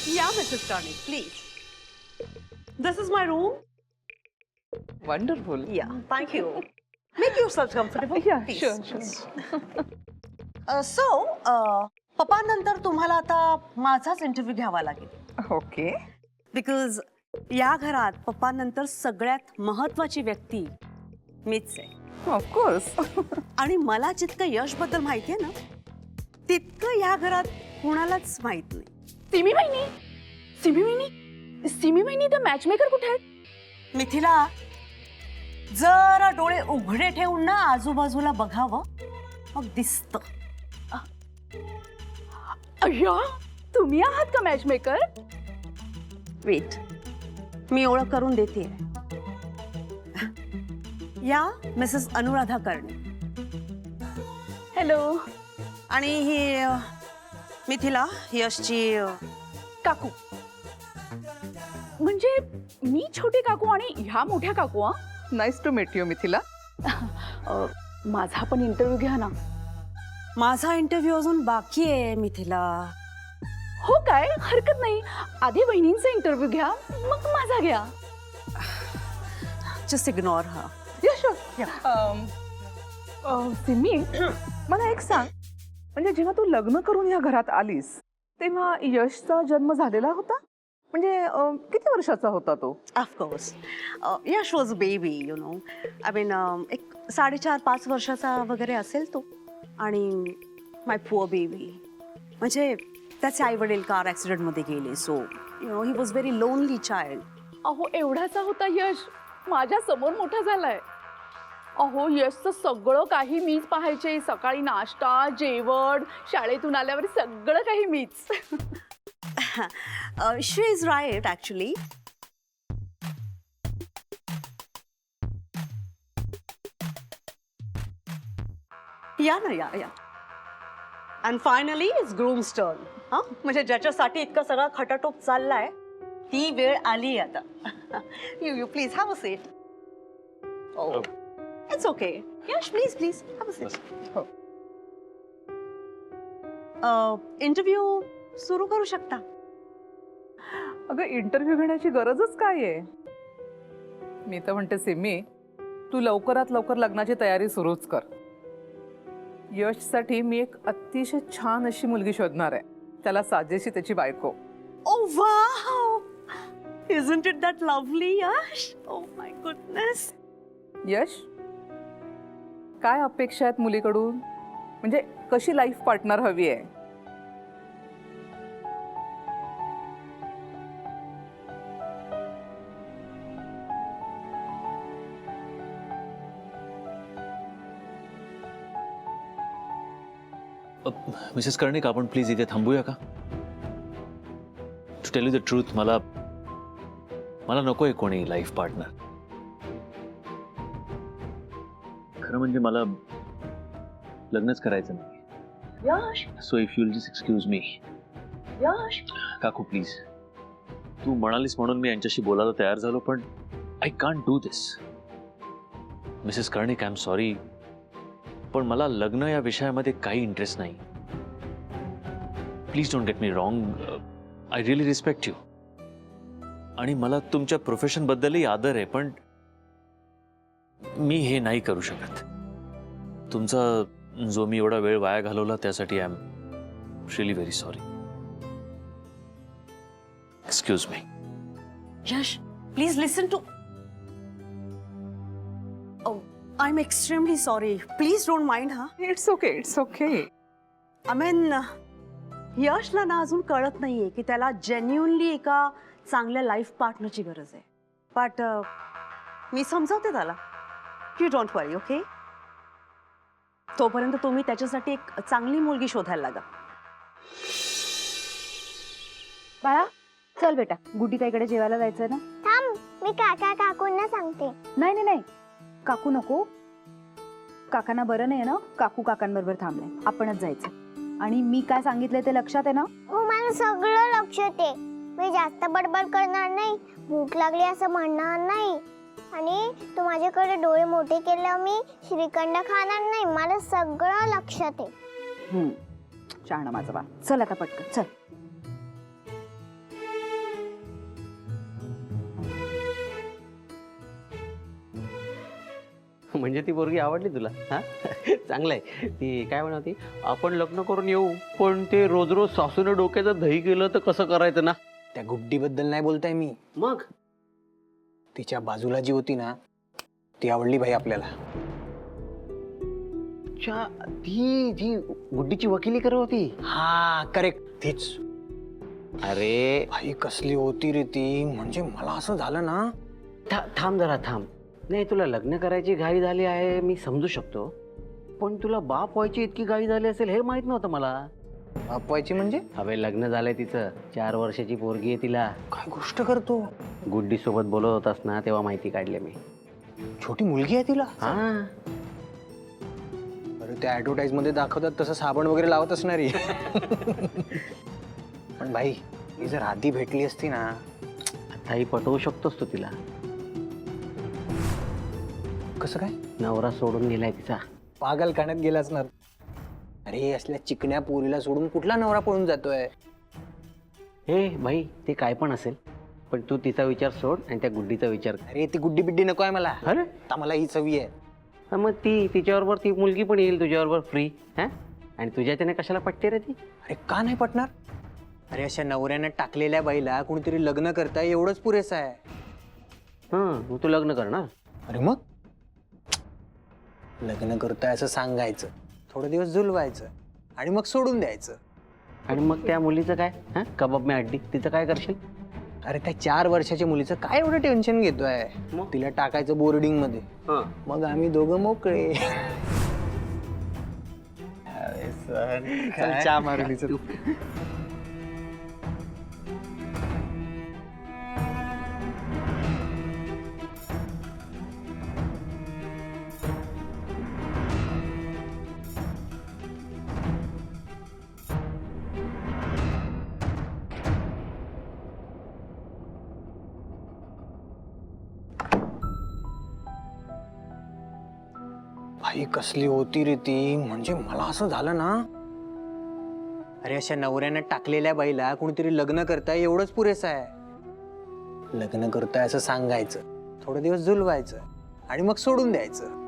Yeah, Mrs. Karnik, please. This is my room. Wonderful. Yeah, thank you. Make yourselves comfortable. Yeah, please. sure. So, पप्पा नंतर तुम्हाला आता माझाच interview घ्यावा लागेल. Okay. बिकॉज या घरात पप्पा नंतर सगळ्यात महत्वाची व्यक्ती मीच आहे. Of course. आणि मला जितकं यश बद्दल माहिती आहे ना तितकं या घरात कुणालाच माहित नाही. सिमी वहिनी द मॅच मेकर कुठे आहेत? मिथिला जरा डोळे उघडे ठेवून ना आजूबाजूला बघावं मग दिसत. अय्या, तुम्ही आहात का मॅच मेकर? वेट, मी ओळख करून देते. या मिसेस अनुराधा कर्णे. हॅलो. आणि ही मिथिला यशची काकू. म्हणजे मी छोटी काकू आणि ह्या मोठ्या काकू. हा, Nice to meet you, Mithila. माझा पण इंटरव्ह्यू घ्या ना. माझा इंटरव्ह्यू अजून बाकी आहे मिथिला. हो काय, हरकत नाही. आधी वहिनींचा इंटरव्ह्यू घ्या मग माझा घ्या. जस्ट इग्नोर हा. Yeah, sure. सिमी, मला एक सांग, म्हणजे जेव्हा तू लग्न करून या घरात आलीस तेव्हा यशचा जन्म झालेला होता? म्हणजे किती वर्षाचा होता तो? Of course Yash was baby you know. I mean एक 4.5-5 वर्षाचा वगैरे असेल तो. आणि माय पुअर बेबी, म्हणजे त्याचे आई वडील कार ॲक्सिडेंटमध्ये गेले. So you know he was very lonely child. अहो, एवढाचा होता यश, माझ्या समोर मोठा झालाय. अहो, यशचं सगळं काही मीच पाहायचे. सकाळी नाश्ता, जेवण, शाळेतून आल्यावर सगळं काही मीच. शी इज राईट ॲक्च्युली. या ना या या. And finally it's grooms turn. हा, म्हणजे ज्याच्यासाठी इतका सगळा खटाटोप चाललाय ती वेळ आली आता. You please have a seat. Oh it's okay. Yash please please have a seat. Interview सुरू करू शकता. अगं, इंटरव्ह्यू घेण्याची गरजच काय आहे? मी तर म्हणते सिमी, तू लवकरात लवकर लग्नाची तयारी सुरूच कर. यशसाठी मी एक अतिशय छान अशी मुलगी शोधणार आहे, त्याला साजेशी त्याची बायको. Oh wow! Isn't it that lovely, Yash? Oh my goodness. यश, काय अपेक्षा आहेत मुलीकडून? म्हणजे कशी लाईफ पार्टनर हवी आहे? मिसेस कर्णिक, आपण प्लीज इथे थांबूया का? To tell you the truth, मला नकोय कोणी लाईफ पार्टनर. खरं म्हणजे मला लग्नच करायचं नाही. Yash, so if you will just excuse me. Yash. काकू प्लीज, तू म्हणालीस म्हणून मी यांच्याशी बोलायला तयार झालो, पण I can't do this. Mrs Karnik, I am sorry, पण मला लग्न या विषयामध्ये काही इंटरेस्ट नाही. Please don't get me wrong. I really respect you आणि मला तुमच्या प्रोफेशन बद्दलही आदर आहे, पण मी हे नाही करू शकत. तुमचा जो मी एवढा वेळ वाया घालवला त्यासाठी I am really very sorry. Excuse me. Yash, please listen to. Oh, I'm extremely sorry. Please don't mind, huh? It's okay, it's okay. I mean, यशला ना अजून कळत नाहीये की त्याला जेन्युअनली एका चांगल्या लाईफ पार्टनरची गरज आहे. बट मी समजावते त्याला. You don't worry, okay? तोपर्यंत तुम्ही त्याच्यासाठी एक चांगली मुलगी शोधायला लागा. बाळा, चल बेटा, गुड्डीताईकडे जेवायला जायचंय ना. थांब, मी काका काकूंना सांगते. नाही नाही नाही, काकू नको. काकांना बरं नाही ना, काकू काकांबरोबर थांबले. आपणच जायचं. आणि मी काय सांगितलंय ते लक्षात आहे ना? हो, मला सगळं लक्षात आहे. मी जास्त बडबड करणार नाही, भूक लागली असं म्हणणार नाही, आणि तू माझ्याकडे डोळे मोठे केल्यावर मी श्रीखंड खाणार नाही. मला सगळं लक्षात आहे. छान माझा बा. चल आता पटकन चल. म्हणजे ती पोरगी आवडली तुला? हा चांगलं आहे. ती काय म्हणते, आपण लग्न करून येऊ, पण ते रोज रोज सासूने डोक्याचं दही केलं तर कसं करायचं ना? त्या गुड्डीबद्दल नाही बोलताय मी, मग तिच्या बाजूला जी होती ना ती आवडली भाई आपल्याला. अच्छा, ती जी गुड्डीची वकिली करत होती. हा करेक्ट तीच. अरे भाई कसली होती रे ती, म्हणजे मला असं झालं ना. थांब जरा थांब. नाही, तुला लग्न करायची घाई झाली आहे मी समजू शकतो, पण तुला बाप व्हायची इतकी घाई झाली असेल हे माहित नव्हतं मला. अपवायची म्हणजे? अबे लग्न झालंय तिचं, 4 वर्षाची पोरगी आहे तिला. काय गोष्ट करतो? गुड्डी सोबत बोलत होतास ना तेव्हा माहिती काढली मी. छोटी मुलगी आहे तिला? हा, अरे त्या ऍडव्हर्टाईज मध्ये दाखवतात तसं साबण वगैरे लावत असणारी. पण भाई ही जर आधी भेटली असती ना. आताही पटवू शकतोस तू तिला. कसं काय? नवरा सोडून गेलाय तिचा. पागल खाण्यात गेला असणार. अरे असल्या चिकण्या पोरीला सोडून कुठला नवरा पळून जातोय? हे भाई, ते काय पण असेल, पण तू तिचा विचार सोड आणि त्या गुड्डीचा विचार कर. अरे ती गुड्डी बिड्डी नको आहे मला. अरे आता मला ही चवी आहे. हा, मग तिच्याबरोबर ती मुलगी पण येईल तुझ्याबरोबर फ्री. हा, आणि तुझ्या त्याने कशाला पटते रे ती? अरे का नाही पटणार? अरे अशा नवऱ्यानं टाकलेल्या बाईला कोणीतरी लग्न करताय एवढंच पुरेसं आहे. हां, मग तू लग्न करणार? अरे मग लग्न करताय असं सांगायचं, थोडे दिवस झुलवायचं आणि मग सोडून द्यायचं. आणि मग त्या मुलीचं काय? हा, कबाब में अड्डी, तिचं काय करशील? अरे त्या 4 वर्षाच्या मुलीचं काय एवढं टेन्शन घेतोय? मग? तिला टाकायचं बोर्डिंग मध्ये, मग आम्ही दोघं मोकळे. चल चहा मारून चल. भाई कसली होती रे ती, म्हणजे मला असं झालं ना. अरे अशा नवऱ्यानं टाकलेल्या बाईला कोणीतरी लग्न करताय एवढंच पुरेसं आहे. लग्न करताय असं सांगायचं, थोडे दिवस झुलवायचं आणि मग सोडून द्यायचं.